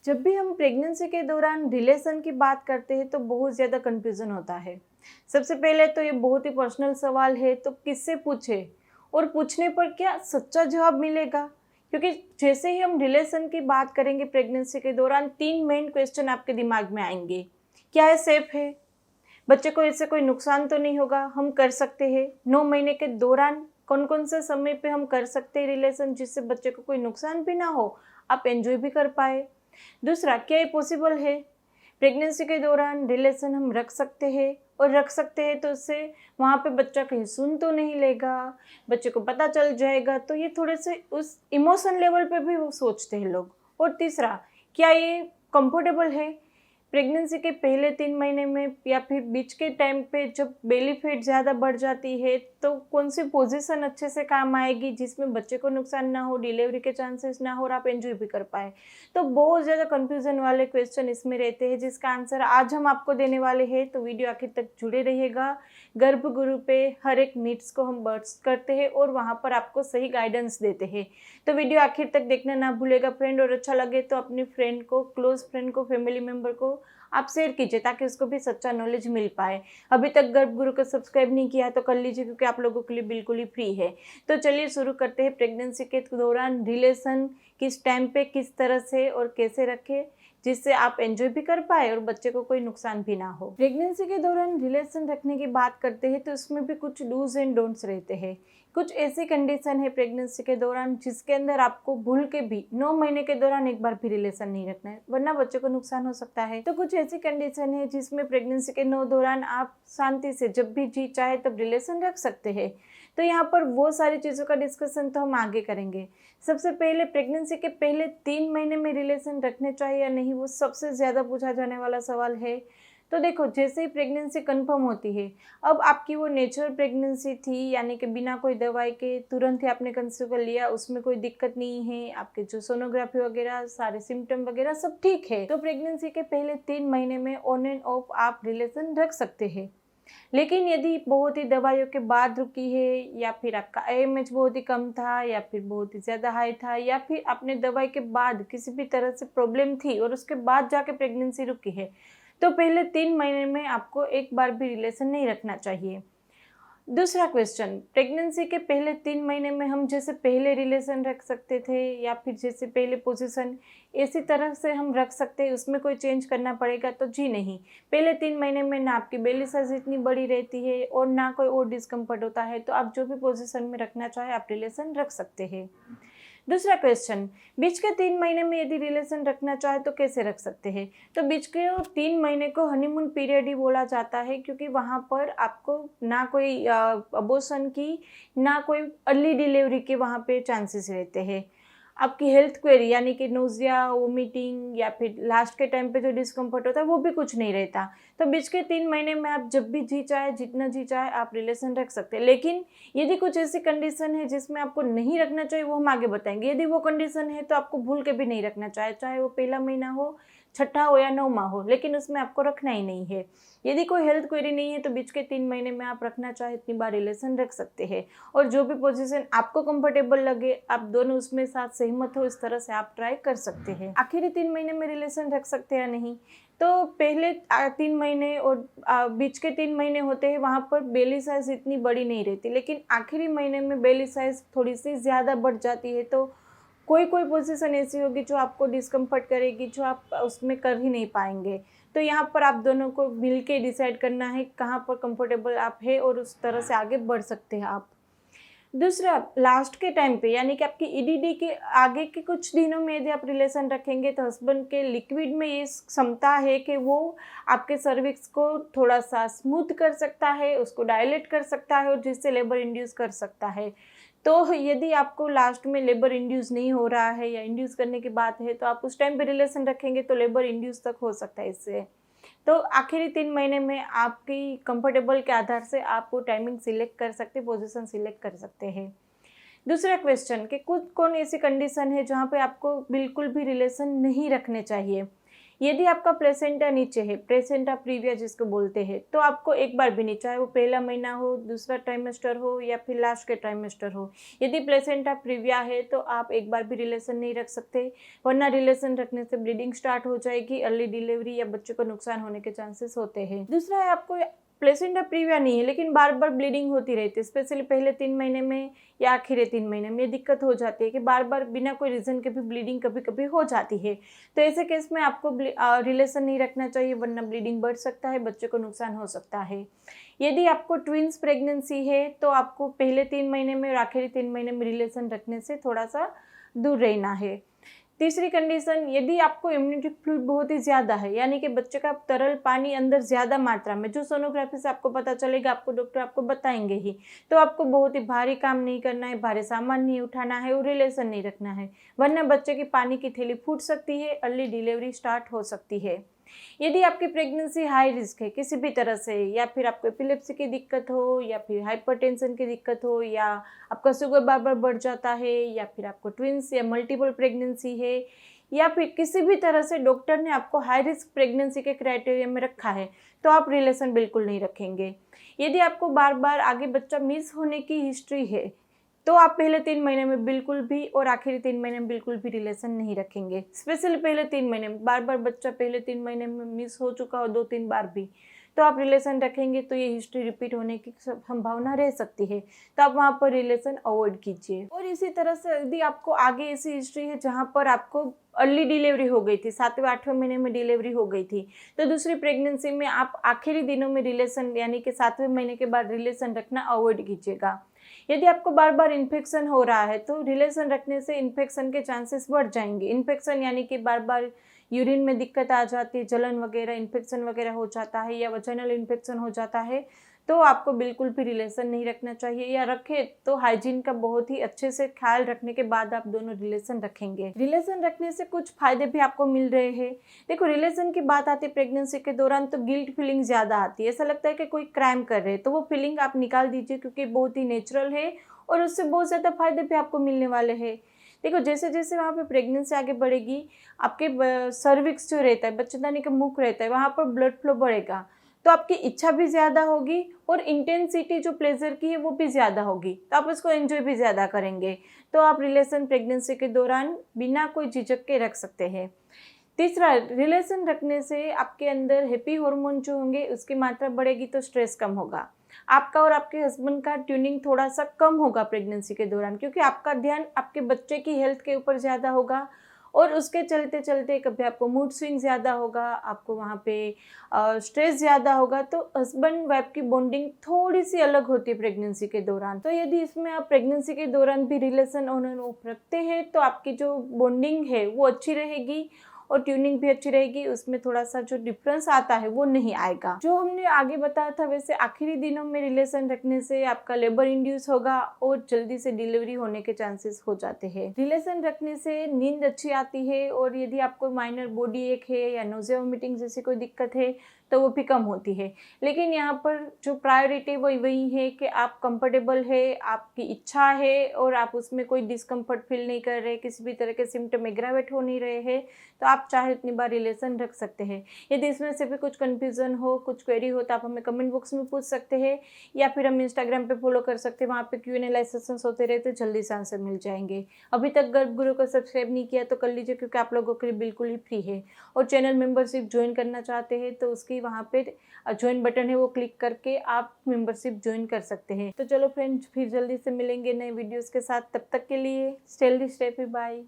जब भी हम प्रेगनेंसी के दौरान रिलेशन की बात करते हैं तो बहुत ज़्यादा कन्फ्यूज़न होता है। सबसे पहले तो ये बहुत ही पर्सनल सवाल है, तो किससे पूछे और पूछने पर क्या सच्चा जवाब मिलेगा? क्योंकि जैसे ही हम रिलेशन की बात करेंगे प्रेगनेंसी के दौरान 3 मेन क्वेश्चन आपके दिमाग में आएंगे। क्या ये सेफ है? बच्चे को इससे कोई नुकसान तो नहीं होगा? हम कर सकते हैं? 9 महीने के दौरान कौन-कौन से समय पे हम कर सकते हैं रिलेशन जिससे बच्चे को कोई नुकसान भी ना हो, आप एन्जॉय भी कर पाएँ? दूसरा, क्या ये पॉसिबल है? प्रेगनेंसी के दौरान रिलेशन हम रख सकते हैं और रख सकते हैं तो उससे वहाँ पे बच्चा कहीं सुन तो नहीं लेगा, बच्चे को पता चल जाएगा, तो ये थोड़े से उस इमोशन लेवल पे भी वो सोचते हैं लोग। और तीसरा, क्या ये कंफर्टेबल है? प्रेगनेंसी के पहले 3 महीने में या फिर बीच के टाइम पे जब बेली फैट ज़्यादा बढ़ जाती है, तो कौन-सी पोज़ीशन अच्छे से काम आएगी जिसमें बच्चे को नुकसान ना हो, डिलीवरी के चांसेस ना हो और आप एन्जॉय भी कर पाएँ। तो बहुत ज़्यादा कन्फ्यूज़न वाले क्वेश्चन इसमें रहते हैं जिसका आंसर आज हम आपको देने वाले हैं, तो वीडियो आखिर तक जुड़े रहिएगा। गर्भगुरु पे हर एक मिथ्स को हम बस्ट करते हैं और वहाँ पर आपको सही गाइडेंस देते हैं। तो वीडियो आखिर तक देखना ना भूलिएगा फ्रेंड, और अच्छा लगे तो अपने फ्रेंड को, क्लोज़ फ्रेंड को, फैमिली मेंबर को आप शेयर कीजिए ताकि उसको भी सच्चा नॉलेज मिल पाए। अभी तक गर्भगुरु को सब्सक्राइब नहीं किया है तो कर लीजिए क्योंकि आप लोगों के लिए बिल्कुल ही फ्री है। तो चलिए शुरू करते हैं। प्रेगनेंसी के दौरान रिलेशन किस टाइम पे किस तरह से और कैसे रखें जिससे आप एंजॉय भी कर पाए और बच्चे को कोई नुकसान भी ना हो। प्रेगनेंसी के दौरान रिलेशन रखने की बात करते हैं तो उसमें भी कुछ डूज एंड डोंट्स रहते हैं। कुछ ऐसी कंडीशन है प्रेगनेंसी के दौरान जिसके अंदर आपको भूल के भी 9 महीने के दौरान एक बार भी रिलेशन नहीं रखना है, वरना बच्चे को नुकसान हो सकता है। तो कुछ ऐसी कंडीशन है जिसमें प्रेगनेंसी के 9 दौरान आप शांति से जब भी जी चाहे तब रिलेशन रख सकते हैं। तो यहाँ पर वो सारी चीज़ों का डिस्कशन तो हम आगे करेंगे। सबसे पहले प्रेगनेंसी के पहले 3 महीने में रिलेशन रखने चाहिए या नहीं, वो सबसे ज़्यादा पूछा जाने वाला सवाल है। तो देखो, जैसे ही प्रेगनेंसी कंफर्म होती है, अब आपकी वो नेचुरल प्रेगनेंसी थी यानी कि बिना कोई दवाई के तुरंत ही आपने कंसीव कर लिया, उसमें कोई दिक्कत नहीं है, आपके जो सोनोग्राफी वगैरह सारे सिम्टम वगैरह सब ठीक है, तो प्रेगनेंसी के पहले 3 महीने में ऑन एंड ऑफ आप रिलेशन रख सकते हैं। लेकिन यदि बहुत ही दवाइयों के बाद रुकी है या फिर आपका AMH बहुत ही कम था या फिर बहुत ही ज़्यादा हाई था या फिर आपने दवाई के बाद किसी भी तरह से प्रॉब्लम थी और उसके बाद जाके प्रेगनेंसी रुकी है, तो पहले 3 महीने में आपको एक बार भी रिलेशन नहीं रखना चाहिए। दूसरा क्वेश्चन, प्रेगनेंसी के पहले 3 महीने में हम जैसे पहले रिलेशन रख सकते थे या फिर जैसे पहले पोजीशन इसी तरह से हम रख सकते हैं, उसमें कोई चेंज करना पड़ेगा? तो जी नहीं। पहले 3 महीने में ना आपकी बेली साइज इतनी बड़ी रहती है और ना कोई और डिस्कम्फर्ट होता है, तो आप जो भी पोजीशन में रखना चाहे आप रिलेशन रख सकते हैं। दूसरा क्वेश्चन, बीच के 3 महीने में यदि रिलेशन रखना चाहे तो कैसे रख सकते हैं? तो बीच के 3 महीने को हनीमून पीरियड ही बोला जाता है क्योंकि वहाँ पर आपको ना कोई अबॉर्शन की, ना कोई अर्ली डिलीवरी के वहाँ पे चांसेस रहते हैं। आपकी हेल्थ क्वेरी यानी कि नोज़िया, वोमिटिंग या फिर लास्ट के टाइम पे जो डिस्कम्फर्ट होता है वो भी कुछ नहीं रहता। तो बीच के 3 महीने में आप जब भी जी चाहे, जितना जी चाहे आप रिलेशन रख सकते हैं। लेकिन यदि कुछ ऐसी कंडीशन है जिसमें आपको नहीं रखना चाहिए, वो हम आगे बताएँगे। यदि वो कंडीशन है तो आपको भूल के भी नहीं रखना चाहिए, चाहे वो पहला महीना हो, छठा हो या 9वाँ हो, लेकिन उसमें आपको रखना ही नहीं है। यदि कोई हेल्थ क्वेरी नहीं है तो बीच के 3 महीने में आप रखना चाहे इतनी बार रिलेशन रख सकते हैं और जो भी पोजीशन आपको कंफर्टेबल लगे, आप दोनों उसमें साथ सहमत हो, इस तरह से आप ट्राई कर सकते हैं। आखिरी 3 महीने में रिलेशन रख सकते हैं या नहीं? तो पहले 3 महीने और बीच के 3 महीने होते हैं, वहाँ पर बेली साइज़ इतनी बड़ी नहीं रहती, लेकिन आखिरी महीने में बेली साइज़ थोड़ी-सी ज़्यादा बढ़ जाती है, तो कोई-कोई पोज़ीशन ऐसी होगी जो आपको डिस्कम्फ़र्ट करेगी, जो आप उसमें कर ही नहीं पाएँगे। तो यहाँ पर आप दोनों को मिल के डिसाइड करना है कहाँ पर कंफर्टेबल आप हैं और उस तरह से आगे बढ़ सकते हैं आप। दूसरा, लास्ट के टाइम पे यानी कि आपकी EDD के आगे के कुछ दिनों में यदि आप रिलेशन रखेंगे तो हस्बैंड के लिक्विड में ये क्षमता है कि वो आपके सर्विक्स को थोड़ा-सा स्मूथ कर सकता है, उसको डायलेट कर सकता है और जिससे लेबर इंड्यूस कर सकता है। तो यदि आपको लास्ट में लेबर इंड्यूस नहीं हो रहा है या इंड्यूस करने की बात है तो आप उस टाइम पे रिलेशन रखेंगे तो लेबर इंड्यूस तक हो सकता है इससे। तो आखिरी 3 महीने में आपकी कंफर्टेबल के आधार से आप वो टाइमिंग सिलेक्ट कर सकते हैं, पोजीशन सिलेक्ट कर सकते हैं। दूसरा क्वेश्चन कि कुछ कौन ऐसी कंडीशन है जहाँ पे आपको बिल्कुल भी रिलेशन नहीं रखने चाहिए? यदि आपका प्लेसेंटा नीचे है, प्लेसेंटा प्रीविया जिसको बोलते हैं, तो आपको एक बार भी नहीं, चाहे वो पहला महीना हो, दूसरा ट्राइमेस्टर हो या फिर लास्ट के ट्राइमेस्टर हो, यदि प्लेसेंटा प्रीविया है तो आप एक बार भी रिलेशन नहीं रख सकते, वरना रिलेशन रखने से ब्लीडिंग स्टार्ट हो जाएगी, अर्ली डिलीवरी या बच्चे को नुकसान होने के चांसेस होते हैं। दूसरा है, आपको प्लेसेंटा प्रीविया नहीं है लेकिन बार बार ब्लीडिंग होती रहती है, स्पेशली पहले 3 महीने में या आखिरी 3 महीने में, ये दिक्कत हो जाती है कि बार बार बिना कोई रीज़न के भी ब्लीडिंग कभी कभी हो जाती है। तो ऐसे केस में आपको रिलेशन नहीं रखना चाहिए, वरना ब्लीडिंग बढ़ सकता है, बच्चे को नुकसान हो सकता है। यदि आपको ट्विंस प्रेगनेंसी है तो आपको पहले 3 महीने में और आखिरी 3 महीने में रिलेशन रखने से थोड़ा सा दूर रहना है। तीसरी कंडीशन, यदि आपको इम्यूनिटी फ्लूइड बहुत ही ज़्यादा है, यानी कि बच्चे का तरल पानी अंदर ज़्यादा मात्रा में, जो सोनोग्राफी से आपको पता चलेगा, आपको डॉक्टर आपको बताएंगे ही, तो आपको बहुत ही भारी काम नहीं करना है, भारी सामान नहीं उठाना है और रिलेशन नहीं रखना है, वरना बच्चे की पानी की थैली फूट सकती है, अर्ली डिलीवरी स्टार्ट हो सकती है। यदि आपकी प्रेगनेंसी हाई रिस्क है किसी भी तरह से, या फिर आपको एपिलेप्सी की दिक्कत हो, या फिर हाइपरटेंशन की दिक्कत हो, या आपका शुगर बार बार बढ़ जाता है, या फिर आपको ट्विंस या मल्टीपल प्रेगनेंसी है, या फिर किसी भी तरह से डॉक्टर ने आपको हाई रिस्क प्रेगनेंसी के क्राइटेरिया में रखा है, तो आप रिलेशन बिल्कुल नहीं रखेंगे। यदि आपको बार बार आगे बच्चा मिस होने की हिस्ट्री है तो आप पहले 3 महीने में बिल्कुल भी और आखिरी 3 महीने में बिल्कुल भी रिलेशन नहीं रखेंगे, स्पेशली पहले 3 महीने में। बार बार बच्चा पहले 3 महीने में मिस हो चुका हो 2-3 बार भी, तो आप रिलेशन रखेंगे तो ये हिस्ट्री रिपीट होने की संभावना रह सकती है, तो आप वहाँ पर रिलेशन अवॉइड कीजिए। और इसी तरह से यदि आपको आगे ऐसी हिस्ट्री है जहाँ पर आपको अर्ली डिलीवरी हो गई थी, 7वें-8वें महीने में डिलीवरी हो गई थी, तो दूसरी प्रेगनेंसी में आप आखिरी दिनों में रिलेशन, यानी कि 7वें महीने के बाद रिलेशन रखना अवॉइड कीजिएगा। यदि आपको बार बार इन्फेक्शन हो रहा है तो रिलेशन रखने से इन्फेक्शन के चांसेस बढ़ जाएंगे। इन्फेक्शन यानी कि बार बार यूरिन में दिक्कत आ जाती है, जलन वगैरह, इन्फेक्शन वगैरह हो जाता है, या वजाइनल इन्फेक्शन हो जाता है, तो आपको बिल्कुल भी रिलेशन नहीं रखना चाहिए, या रखें तो हाइजीन का बहुत ही अच्छे से ख्याल रखने के बाद आप दोनों रिलेशन रखेंगे। रिलेशन रखने से कुछ फायदे भी आपको मिल रहे हैं। देखो, रिलेशन की बात आती है प्रेगनेंसी के दौरान तो गिल्ट फीलिंग ज़्यादा आती है, ऐसा लगता है कि कोई क्राइम कर रहे हैं, तो वो फीलिंग आप निकाल दीजिए क्योंकि बहुत ही नेचुरल है और उससे बहुत ज़्यादा फायदे भी आपको मिलने वाले हैं। देखो, जैसे जैसे वहाँ पे प्रेगनेंसी आगे बढ़ेगी, आपके सर्विक्स जो रहता है, बच्चेदानी का मुख रहता है, वहाँ पर ब्लड फ्लो बढ़ेगा, तो आपकी इच्छा भी ज़्यादा होगी और इंटेंसिटी जो प्लेजर की है वो भी ज़्यादा होगी, तो आप उसको एंजॉय भी ज़्यादा करेंगे। तो आप रिलेशन प्रेगनेंसी के दौरान बिना कोई झिझक के रख सकते हैं। तीसरा, रिलेशन रखने से आपके अंदर हैप्पी हार्मोन जो होंगे उसकी मात्रा बढ़ेगी, तो स्ट्रेस कम होगा। आपका और आपके हस्बैंड का ट्यूनिंग थोड़ा सा कम होगा प्रेगनेंसी के दौरान, क्योंकि आपका ध्यान आपके बच्चे की हेल्थ के ऊपर ज़्यादा होगा, और उसके चलते चलते कभी आपको मूड स्विंग ज़्यादा होगा, आपको वहाँ पे स्ट्रेस ज़्यादा होगा, तो हस्बैंड वाइफ की बॉन्डिंग थोड़ी सी अलग होती है प्रेगनेंसी के दौरान। तो यदि इसमें आप प्रेगनेंसी के दौरान भी रिलेशन ऑन एंड ऑफ रखते हैं तो आपकी जो बॉन्डिंग है वो अच्छी रहेगी और ट्यूनिंग भी अच्छी रहेगी, उसमें थोड़ा सा जो डिफरेंस आता है वो नहीं आएगा। जो हमने आगे बताया था वैसे आखिरी दिनों में रिलेशन रखने से आपका लेबर इंड्यूस होगा और जल्दी से डिलीवरी होने के चांसेस हो जाते हैं। रिलेशन रखने से नींद अच्छी आती है, और यदि आपको माइनर बॉडी एक है या नोज़िया वोमिटिंग जैसी कोई दिक्कत है तो वो भी कम होती है। लेकिन यहाँ पर जो प्रायोरिटी वो वही है कि आप कंफर्टेबल है, आपकी इच्छा है और आप उसमें कोई डिस्कम्फर्ट फील नहीं कर रहे, किसी भी तरह के सिम्टम एग्रावेट हो नहीं रहे हैं, तो आप चाहे उतनी बार रिलेशन रख सकते हैं। यदि इसमें से भी कुछ कन्फ्यूज़न हो, कुछ क्वेरी हो, तो आप हमें कमेंट बॉक्स में पूछ सकते हैं, या फिर हम इंस्टाग्राम पे फॉलो कर सकते हैं, वहाँ पे Q&A लाइव सेशंस होते रहते, जल्दी से आंसर मिल जाएंगे। अभी तक गर्भगुरु को सब्सक्राइब नहीं किया तो कर लीजिए, क्योंकि आप लोगों के लिए बिल्कुल ही फ्री है। और चैनल मेंबरशिप ज्वाइन करना चाहते हैं तो उसकी वहाँ पे ज्वाइन बटन है, वो क्लिक करके आप मेंबरशिप ज्वाइन कर सकते हैं। तो चलो फ्रेंड्स, फिर जल्दी से मिलेंगे नए वीडियोस के साथ, तब तक के लिए stay healthy, stay happy, bye.